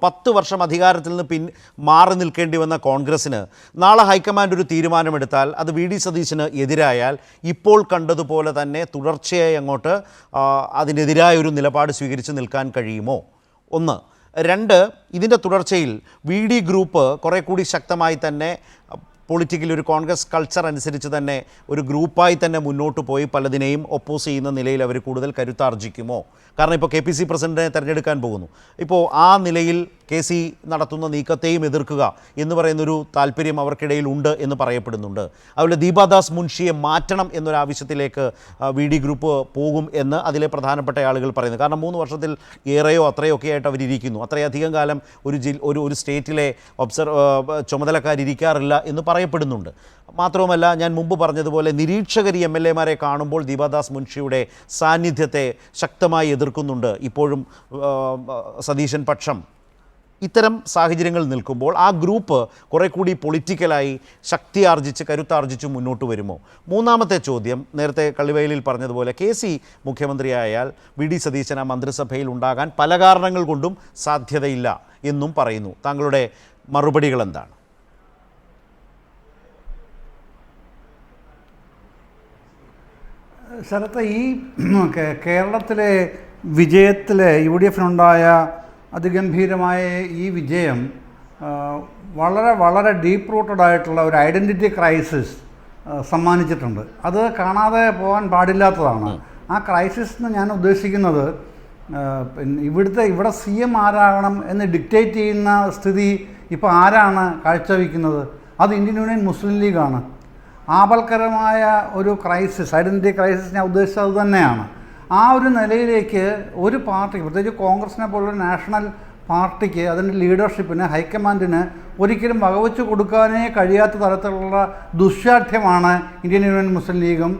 10 വർഷം അധികാരത്തിൽ നിന്ന് മാറി നിൽക്കേണ്ടി വന്ന കോൺഗ്രസ്സിന് നാളെ ഹൈക്കമാൻഡ് ഒരു തീരുമാനമെടുത്താൽ അത് വി.ഡി. സതീശന് എതിരായാൽ ഇപ്പോൾ കണ്ടതുപോലെ തന്നെ തുടർച്ചയായി അങ്ങോട്ട് അതിനെതിരായൊരു നിലപാട് സ്വീകരിച്ച് നിൽക്കാൻ കഴിയുമോ? ഒന്ന്. രണ്ട്, ഇതിൻ്റെ തുടർച്ചയിൽ വി.ഡി. ഗ്രൂപ്പ് കുറേ കൂടി ശക്തമായി തന്നെ പൊളിറ്റിക്കലി ഒരു കോൺഗ്രസ് കൾച്ചർ അനുസരിച്ച് തന്നെ ഒരു ഗ്രൂപ്പായി തന്നെ മുന്നോട്ട് പോയി പലതിനെയും ഒപ്പോസ് ചെയ്യുന്ന നിലയിൽ അവർ കൂടുതൽ കരുത്താർജിക്കുമോ? കാരണം ഇപ്പോൾ KPC പ്രസിഡന്റിനെ തിരഞ്ഞെടുക്കാൻ പോകുന്നു. ഇപ്പോൾ ആ നിലയിൽ KC നടത്തുന്ന നീക്കത്തെയും എതിർക്കുക എന്ന് പറയുന്നൊരു താല്പര്യം അവർക്കിടയിൽ ഉണ്ട് എന്ന് പറയപ്പെടുന്നുണ്ട്. അതുപോലെ ദീപാദാസ് മുൻഷിയെ മാറ്റണം എന്നൊരാവശ്യത്തിലേക്ക് വി.ഡി. ഗ്രൂപ്പ് പോകും എന്ന് അതിലെ പ്രധാനപ്പെട്ട ആളുകൾ പറയുന്നു. കാരണം 3 വർഷത്തിൽ ഏറെയോ അത്രയോ ഒക്കെ ആയിട്ട് അവരിയ്ക്കുന്നു. അത്രയധികം കാലം ഒരു സ്റ്റേറ്റിലെ ചുമതലക്കാരിയ്ക്കാറില്ല എന്ന് പറയപ്പെടുന്നുണ്ട്. മാത്രവുമല്ല, ഞാൻ മുമ്പ് പറഞ്ഞതുപോലെ നിരീക്ഷകരി MLA-മാരെ കാണുമ്പോൾ ദീപാദാസ് മുൻഷിയുടെ സാന്നിധ്യത്തെ ശക്തമായി എതിർക്കുന്നുണ്ട് ഇപ്പോഴും സതീശൻ പക്ഷം. ഇത്തരം സാഹചര്യങ്ങൾ നിൽക്കുമ്പോൾ ആ ഗ്രൂപ്പ് കുറേ കൂടി പൊളിറ്റിക്കലായി ശക്തിയാർജിച്ച് കരുത്താർജിച്ച് മുന്നോട്ട് വരുമോ? മൂന്നാമത്തെ ചോദ്യം, നേരത്തെ കള്ളിവയലിൽ പറഞ്ഞതുപോലെ KC മുഖ്യമന്ത്രിയായാൽ വി.ഡി. സതീശൻ ആ മന്ത്രിസഭയിൽ ഉണ്ടാകാൻ പല കാരണങ്ങൾ കൊണ്ടും സാധ്യതയില്ല എന്നും പറയുന്നു. താങ്കളുടെ മറുപടികൾ എന്താണ്? ശരത്ത്, ഈ കേരളത്തിലെ വിജയത്തിലെ UDF-നുണ്ടായ അതിഗംഭീരമായ ഈ വിജയം വളരെ വളരെ ഡീപ്പ് റൂട്ടഡ് ആയിട്ടുള്ള ഒരു ഐഡൻറ്റിറ്റി ക്രൈസിസ് സമ്മാനിച്ചിട്ടുണ്ട്. അത് കാണാതെ പോകാൻ പാടില്ലാത്തതാണ്. ആ ക്രൈസിസ് ഞാൻ ഉദ്ദേശിക്കുന്നത് ഇവിടെ CM ആരാകണം എന്ന് ഡിക്റ്റേറ്റ് ചെയ്യുന്ന സ്ഥിതി ഇപ്പോൾ ആരാണ് കാഴ്ചവെക്കുന്നത്? അത് ഇന്ത്യൻ യൂണിയൻ മുസ്ലിം ലീഗാണ്. ആപൽക്കരമായ ഒരു ക്രൈസിസ്, ഐഡൻറ്റിറ്റി ക്രൈസിസ് ഞാൻ ഉദ്ദേശിച്ചത് അത് തന്നെയാണ്. ആ ഒരു നിലയിലേക്ക് ഒരു പാർട്ടിക്ക്, പ്രത്യേകിച്ച് കോൺഗ്രസിനെ പോലുള്ള നാഷണൽ പാർട്ടിക്ക്, അതിൻ്റെ ലീഡർഷിപ്പിന്, ഹൈക്കമാൻഡിന് ഒരിക്കലും വകവെച്ച് കൊടുക്കാനേ കഴിയാത്ത തരത്തിലുള്ള ദുശ്ശാഠ്യമാണ് ഇന്ത്യൻ യൂണിയൻ മുസ്ലിം ലീഗും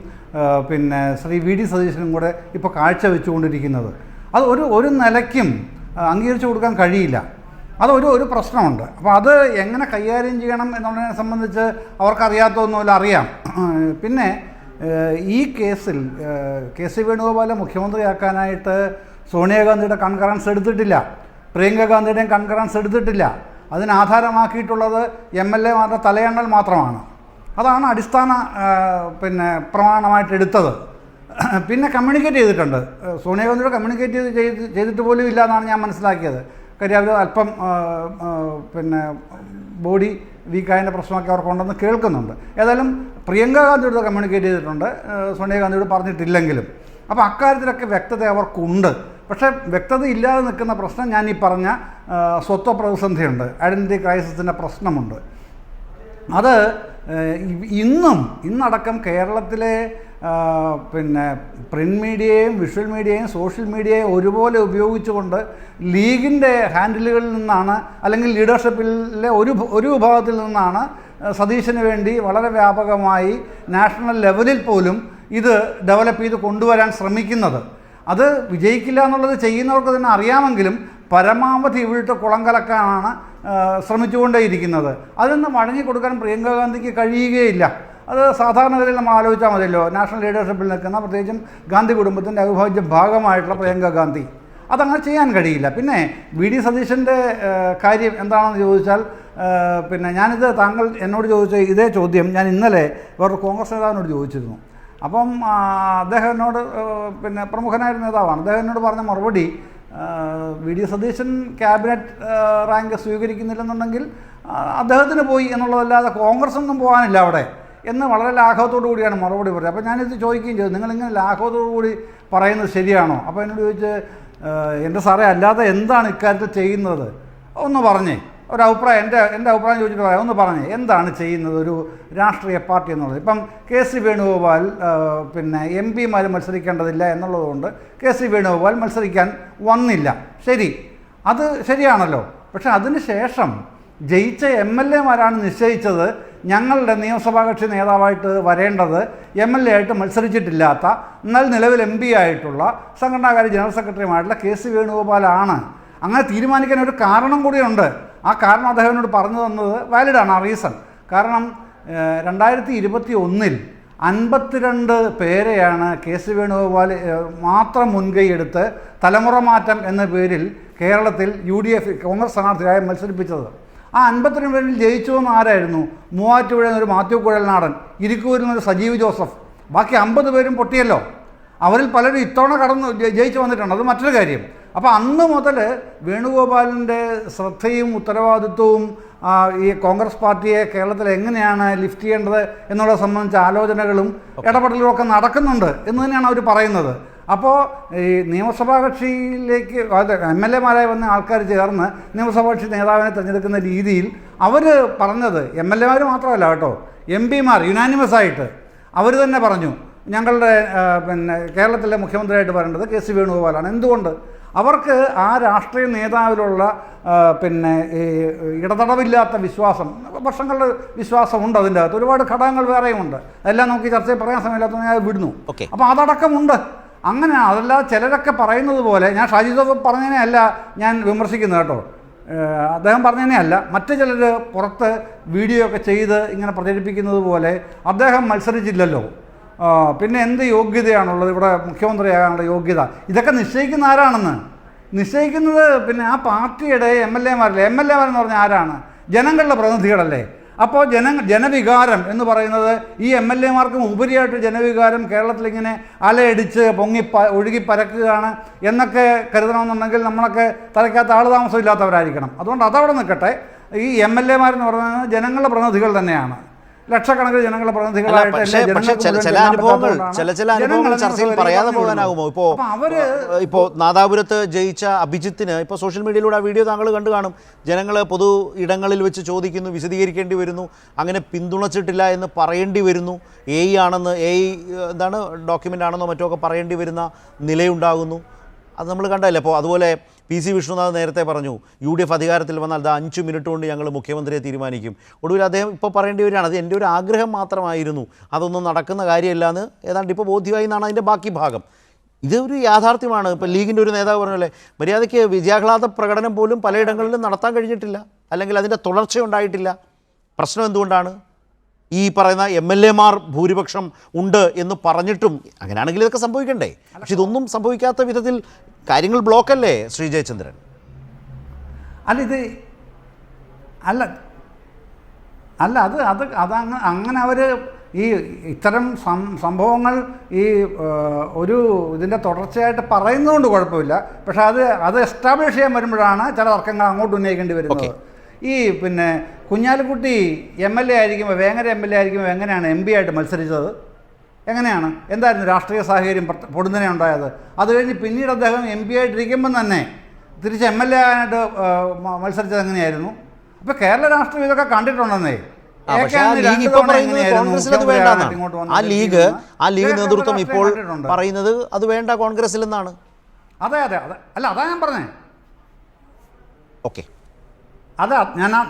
ശ്രീ വി.ഡി. സതീശനും കൂടെ ഇപ്പോൾ കാഴ്ചവെച്ചുകൊണ്ടിരിക്കുന്നത്. അത് ഒരു നിലയ്ക്കും അംഗീകരിച്ചു കൊടുക്കാൻ കഴിയില്ല. ഒരു പ്രശ്നമുണ്ട്. അപ്പോൾ അത് എങ്ങനെ കൈകാര്യം ചെയ്യണം എന്നുള്ളതിനെ സംബന്ധിച്ച് അവർക്കറിയാത്തതൊന്നുമില്ല, അറിയാം. പിന്നെ ഈ കേസിൽ KC വേണുഗോപാലെ മുഖ്യമന്ത്രിയാക്കാനായിട്ട് സോണിയാഗാന്ധിയുടെ കൺകറൻസ് എടുത്തിട്ടില്ല, പ്രിയങ്ക ഗാന്ധിയുടെയും കൺകറൻസ് എടുത്തിട്ടില്ല. അതിനാധാരമാക്കിയിട്ടുള്ളത് MLA-മാരുടെ തലയെണ്ണൽ മാത്രമാണ്. അതാണ് അടിസ്ഥാന പ്രമാണമായിട്ട് എടുത്തത്. പിന്നെ കമ്മ്യൂണിക്കേറ്റ് ചെയ്തിട്ടുണ്ട്. സോണിയാഗാന്ധിയോട് കമ്മ്യൂണിക്കേറ്റ് ചെയ്തിട്ട് പോലും ഇല്ല എന്നാണ് ഞാൻ മനസ്സിലാക്കിയത്. കാര്യം അവർ അല്പം ബോഡി വീക്കായതിൻ്റെ പ്രശ്നമൊക്കെ അവർക്കുണ്ടെന്ന് കേൾക്കുന്നുണ്ട്. ഏതായാലും പ്രിയങ്ക ഗാന്ധിയോട് കമ്മ്യൂണിക്കേറ്റ് ചെയ്തിട്ടുണ്ട്, സോണിയാഗാന്ധിയോട് പറഞ്ഞിട്ടില്ലെങ്കിലും. അപ്പോൾ അക്കാര്യത്തിലൊക്കെ വ്യക്തത അവർക്കുണ്ട്. പക്ഷേ വ്യക്തത ഇല്ലാതെ നിൽക്കുന്ന പ്രശ്നം ഞാൻ ഈ പറഞ്ഞ സ്വത്വ പ്രതിസന്ധിയുണ്ട്, ഐഡൻറ്റിറ്റി ക്രൈസിസിൻ്റെ പ്രശ്നമുണ്ട്. അത് ഇന്നടക്കം കേരളത്തിലെ പ്രിൻ്റ് മീഡിയയും വിഷ്വൽ മീഡിയയും സോഷ്യൽ മീഡിയയും ഒരുപോലെ ഉപയോഗിച്ചുകൊണ്ട് ലീഗിൻ്റെ ഹാൻഡിലുകളിൽ നിന്നാണ്, അല്ലെങ്കിൽ ലീഡർഷിപ്പിലെ ഒരു വിഭാഗത്തിൽ നിന്നാണ് സതീശന് വേണ്ടി വളരെ വ്യാപകമായി നാഷണൽ ലെവലിൽ പോലും ഇത് ഡെവലപ്പ് ചെയ്ത് കൊണ്ടുവരാൻ ശ്രമിക്കുന്നത്. അത് വിജയിക്കില്ല എന്നുള്ളത് ചെയ്യുന്നവർക്ക് തന്നെ അറിയാമെങ്കിലും പരമാവധി ഇവിടുത്തെ കുളം കലക്കാനാണ് ശ്രമിച്ചുകൊണ്ടേയിരിക്കുന്നത്. അതിൽ നിന്ന് വഴങ്ങിക്കൊടുക്കാൻ പ്രിയങ്ക ഗാന്ധിക്ക് കഴിയുകയില്ല. അത് സാധാരണഗതിയിൽ നമ്മൾ ആലോചിച്ചാൽ മതിയല്ലോ. നാഷണൽ ലീഡർഷിപ്പിൽ നിൽക്കുന്ന, പ്രത്യേകിച്ചും ഗാന്ധി കുടുംബത്തിൻ്റെ അവിഭാജ്യ ഭാഗമായിട്ടുള്ള പ്രിയങ്ക ഗാന്ധി, അതങ്ങനെ ചെയ്യാൻ കഴിയില്ല. പിന്നെ വി.ഡി. സതീശൻ്റെ കാര്യം എന്താണെന്ന് ചോദിച്ചാൽ, ഞാനിത് താങ്കൾ എന്നോട് ചോദിച്ച ഇതേ ചോദ്യം ഞാൻ ഇന്നലെ വേറൊരു കോൺഗ്രസ് നേതാവിനോട് ചോദിച്ചിരുന്നു. അപ്പം അദ്ദേഹം എന്നോട്, പ്രമുഖനായ നേതാവാണ്, അദ്ദേഹം എന്നോട് പറഞ്ഞ മറുപടി, വി.ഡി. സതീശൻ ക്യാബിനറ്റ് റാങ്ക് സ്വീകരിക്കുന്നില്ലെന്നുണ്ടെങ്കിൽ അദ്ദേഹത്തിന് പോയി എന്നുള്ളതല്ലാതെ കോൺഗ്രസ്സൊന്നും പോകാനില്ല അവിടെ എന്ന് വളരെ ലാഘവത്തോടു കൂടിയാണ് മറുപടി പറയുന്നത്. അപ്പോൾ ഞാനിത് ചോദിക്കുകയും ചെയ്തു, നിങ്ങളിങ്ങനെ ലാഘവത്തോടു കൂടി പറയുന്നത് ശരിയാണോ? അപ്പോൾ എന്നോട് ചോദിച്ച്, എൻ്റെ സാറേ, അല്ലാതെ എന്താണ് ഇക്കാര്യത്തിൽ ചെയ്യുന്നത് ഒന്ന് പറഞ്ഞേ, ഒരു അഭിപ്രായം, എൻ്റെ അഭിപ്രായം ചോദിച്ചിട്ട് പറയാം, ഒന്ന് പറഞ്ഞേ എന്താണ് ചെയ്യുന്നത് ഒരു രാഷ്ട്രീയ പാർട്ടി എന്നുള്ളത്. ഇപ്പം KC വേണുഗോപാൽ MP-മാർ മത്സരിക്കേണ്ടതില്ല എന്നുള്ളതുകൊണ്ട് KC വേണുഗോപാൽ മത്സരിക്കാൻ വന്നില്ല. ശരി, അത് ശരിയാണല്ലോ. പക്ഷെ അതിന് ശേഷം ജയിച്ച MLA-മാരാണ് നിശ്ചയിച്ചത് ഞങ്ങളുടെ നിയമസഭാ കക്ഷി നേതാവായിട്ട് വരേണ്ടത് MLA ആയിട്ട് മത്സരിച്ചിട്ടില്ലാത്ത, എന്നാൽ നിലവിൽ MP ആയിട്ടുള്ള സംഘടനാകാര്യ ജനറൽ സെക്രട്ടറിയുമായിട്ടുള്ള KC വേണുഗോപാലാണ്. അങ്ങനെ തീരുമാനിക്കാൻ ഒരു കാരണം കൂടിയുണ്ട്. ആ കാരണം അദ്ദേഹം എന്നോട് പറഞ്ഞു തന്നത് വാലിഡാണ്, ആ റീസൺ. കാരണം 2021 52 പേരെയാണ് KC വേണുഗോപാൽ മാത്രം മുൻകൈയെടുത്ത് തലമുറ മാറ്റം എന്ന പേരിൽ കേരളത്തിൽ UDF കോൺഗ്രസ് സ്ഥാനാർത്ഥിയായി മത്സരിപ്പിച്ചത്. ആ 52 പേരിൽ ജയിച്ചു എന്ന് ആരായിരുന്നു? മൂവാറ്റുപുഴയിൽ നിന്നൊരു മാത്യു കുഴൽനാടൻ, ഇരിക്കൂരിൽ നിന്നൊരു സജീവ് ജോസഫ്. ബാക്കി 50 പേരും പൊട്ടിയല്ലോ. അവരിൽ പലരും ഇത്തവണ ജയിച്ചു വന്നിട്ടുണ്ട്. അത് മറ്റൊരു കാര്യം. അപ്പോൾ അന്ന് മുതൽ വേണുഗോപാലിൻ്റെ ശ്രദ്ധയും ഉത്തരവാദിത്വവും ഈ കോൺഗ്രസ് പാർട്ടിയെ കേരളത്തിൽ എങ്ങനെയാണ് ലിഫ്റ്റ് ചെയ്യേണ്ടത് എന്നുള്ളത് സംബന്ധിച്ച ആലോചനകളും ഇടപെടലും ഒക്കെ നടക്കുന്നുണ്ട് എന്ന് തന്നെയാണ് അവർ പറയുന്നത്. അപ്പോൾ ഈ നിയമസഭാ കക്ഷിയിലേക്ക് MLA-മാരായി വന്ന ആൾക്കാർ ചേർന്ന് നിയമസഭാ കക്ഷി നേതാവിനെ തിരഞ്ഞെടുക്കുന്ന രീതിയിൽ അവർ പറഞ്ഞത്, MLA-മാർ മാത്രമല്ല കേട്ടോ, MP-മാർ യുനാനിമസ് ആയിട്ട് അവർ തന്നെ പറഞ്ഞു ഞങ്ങളുടെ കേരളത്തിലെ മുഖ്യമന്ത്രിയായിട്ട് പറയേണ്ടത് KC വേണുഗോപാലാണ്. എന്തുകൊണ്ട്? അവർക്ക് ആ രാഷ്ട്രീയ നേതാവിലുള്ള ഈ ഇടതടവില്ലാത്ത വിശ്വാസം, വർഷങ്ങളുടെ വിശ്വാസമുണ്ട്. അതിൻ്റെ അകത്ത് ഒരുപാട് ഘടകങ്ങൾ വേറെയുമുണ്ട്. അതെല്ലാം നമുക്ക് ചർച്ചയിൽ പറയാൻ സമയമില്ലാത്തത് ഞാൻ വിടുന്നു. അപ്പോൾ അതടക്കമുണ്ട്. അങ്ങനെ അതല്ലാതെ ചിലരൊക്കെ പറയുന്നത് പോലെ, ഞാൻ ഷാജി ജോസഫ് പറഞ്ഞതിനെ അല്ല ഞാൻ വിമർശിക്കുന്നത് കേട്ടോ, അദ്ദേഹം പറഞ്ഞതിനെ അല്ല, മറ്റു ചിലർ പുറത്ത് വീഡിയോ ഒക്കെ ചെയ്ത് ഇങ്ങനെ പ്രചരിപ്പിക്കുന്നത് പോലെ അദ്ദേഹം മത്സരിച്ചില്ലല്ലോ, പിന്നെ എന്ത് യോഗ്യതയാണുള്ളത് ഇവിടെ മുഖ്യമന്ത്രിയാകാനുള്ള യോഗ്യത? ഇതൊക്കെ നിശ്ചയിക്കുന്ന ആരാണെന്ന്? നിശ്ചയിക്കുന്നത് ആ പാർട്ടിയുടെ MLA-മാരെന്ന് പറഞ്ഞാൽ ആരാണ്? ജനങ്ങളുടെ പ്രതിനിധികളല്ലേ. അപ്പോൾ ജനവികാരം എന്ന് പറയുന്നത് ഈ MLA-മാർക്കും ഉപരിയായിട്ട് ജനവികാരം കേരളത്തിലിങ്ങനെ അലയടിച്ച് ഒഴുകി പരക്കുകയാണ് എന്നൊക്കെ കരുതണമെന്നുണ്ടെങ്കിൽ നമ്മളൊക്കെ തലയ്ക്കകത്ത് ആൾ താമസമില്ലാത്തവരായിരിക്കണം. അതുകൊണ്ട് അതവിടെ നിൽക്കട്ടെ. ഈ MLA-മാരെന്ന് പറയുന്നത് ജനങ്ങളുടെ പ്രതിനിധികൾ തന്നെയാണ്. ലക്ഷക്കണക്കിന് ജനങ്ങളുടെ പ്രതിനിധികളായിട്ട് ചില അനുഭവങ്ങൾ ചർച്ചയിൽ പറയാതെ പോകാനാകുമോ? ഇപ്പോൾ നാദാപുരത്ത് ജയിച്ച അഭിജിത്തിന് ഇപ്പോൾ സോഷ്യൽ മീഡിയയിലൂടെ ആ വീഡിയോ താങ്കൾ കണ്ടു കാണും. ജനങ്ങൾ പൊതു ഇടങ്ങളിൽ വെച്ച് ചോദിക്കുന്നു, വിശദീകരിക്കേണ്ടി വരുന്നു, അങ്ങനെ പിന്തുണച്ചിട്ടില്ല എന്ന് പറയേണ്ടി വരുന്നു, ആണെന്ന് എന്താണ് ഡോക്യുമെൻ്റ് ആണെന്നോ മറ്റോ ഒക്കെ പറയേണ്ടി വരുന്ന നിലയുണ്ടാകുന്നു. അത് നമ്മൾ കണ്ടല്ലേ. അപ്പോൾ അതുപോലെ PC വിഷ്ണുനാഥ് നേരത്തെ പറഞ്ഞു UDF അധികാരത്തിൽ വന്നാൽ 5 മിനിറ്റ് കൊണ്ട് ഞങ്ങൾ മുഖ്യമന്ത്രിയെ തീരുമാനിക്കും. ഒടുവിൽ അദ്ദേഹം ഇപ്പോൾ പറയേണ്ടി വരികയാണ്, അത് എൻ്റെ ഒരു ആഗ്രഹം മാത്രമായിരുന്നു, അതൊന്നും നടക്കുന്ന കാര്യമല്ല എന്ന് ഏതാണ്ട് ഇപ്പോൾ ബോധ്യമായി എന്നാണ് അതിൻ്റെ ബാക്കി ഭാഗം. ഇത് ഒരു യാഥാർത്ഥ്യമാണ്. ഇപ്പോൾ ലീഗിൻ്റെ ഒരു നേതാവ് പറഞ്ഞല്ലേ, മര്യാദയ്ക്ക് വിജയാഹ്ലാദ പ്രകടനം പോലും പലയിടങ്ങളിലും നടത്താൻ കഴിഞ്ഞിട്ടില്ല, അല്ലെങ്കിൽ അതിൻ്റെ തുടർച്ചയുണ്ടായിട്ടില്ല. പ്രശ്നം എന്തുകൊണ്ടാണ്? ഈ പറയുന്ന MLA-മാർ ഭൂരിപക്ഷം ഉണ്ട് എന്ന് പറഞ്ഞിട്ടും അങ്ങനെയാണെങ്കിൽ ഇതൊക്കെ സംഭവിക്കണ്ടേ? പക്ഷെ ഇതൊന്നും സംഭവിക്കാത്ത വിധത്തിൽ കാര്യങ്ങൾ ബ്ലോക്കല്ലേ ശ്രീ ജയചന്ദ്രൻ? അങ്ങനെ അവർ ഈ ഇത്തരം സംഭവങ്ങൾ ഒരു ഇതിൻ്റെ തുടർച്ചയായിട്ട് പറയുന്നതുകൊണ്ട് കുഴപ്പമില്ല. പക്ഷെ അത് എസ്റ്റാബ്ലിഷ് ചെയ്യാൻ വരുമ്പോഴാണ് ചില തർക്കങ്ങൾ അങ്ങോട്ട് ഉന്നയിക്കേണ്ടി വരുന്നത്. ഈ കുഞ്ഞാലിക്കുട്ടി MLA ആയിരിക്കുമ്പോൾ, വേങ്ങര MLA ആയിരിക്കുമ്പോൾ എങ്ങനെയാണ് MP ആയിട്ട് മത്സരിച്ചത്? എങ്ങനെയാണ്? എന്തായിരുന്നു രാഷ്ട്രീയ സാഹചര്യം പൊടുന്നനെ ഉണ്ടായത്? അത് കഴിഞ്ഞ് പിന്നീട് അദ്ദേഹം MP ആയിട്ടിരിക്കുമ്പം തന്നെ തിരിച്ച് MLA ആയിട്ട് മത്സരിച്ചത് എങ്ങനെയായിരുന്നു? അപ്പോൾ കേരള രാഷ്ട്രീയം ഇതൊക്കെ കണ്ടിട്ടുണ്ടെന്നേ. ആ ലീഗ് നേതൃത്വം ഇപ്പോൾ പറയുന്നത് അത് വേണ്ട കോൺഗ്രസിൽ നിന്നാണ്. അതെ അതാ ഞാൻ പറഞ്ഞേ. ഓക്കെ,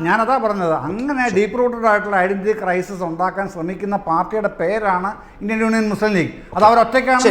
ഞാനതാ പറഞ്ഞത്. അങ്ങനെ ഡീപ്പ് റൂട്ടഡ് ആയിട്ടുള്ള ഐഡന്റിറ്റി ക്രൈസിസ് ഉണ്ടാക്കാൻ ശ്രമിക്കുന്ന പാർട്ടിയുടെ പേരാണ് ഇന്ത്യൻ യൂണിയൻ മുസ്ലിം ലീഗ്. അത് അവരൊറ്റയ്ക്കാണ്.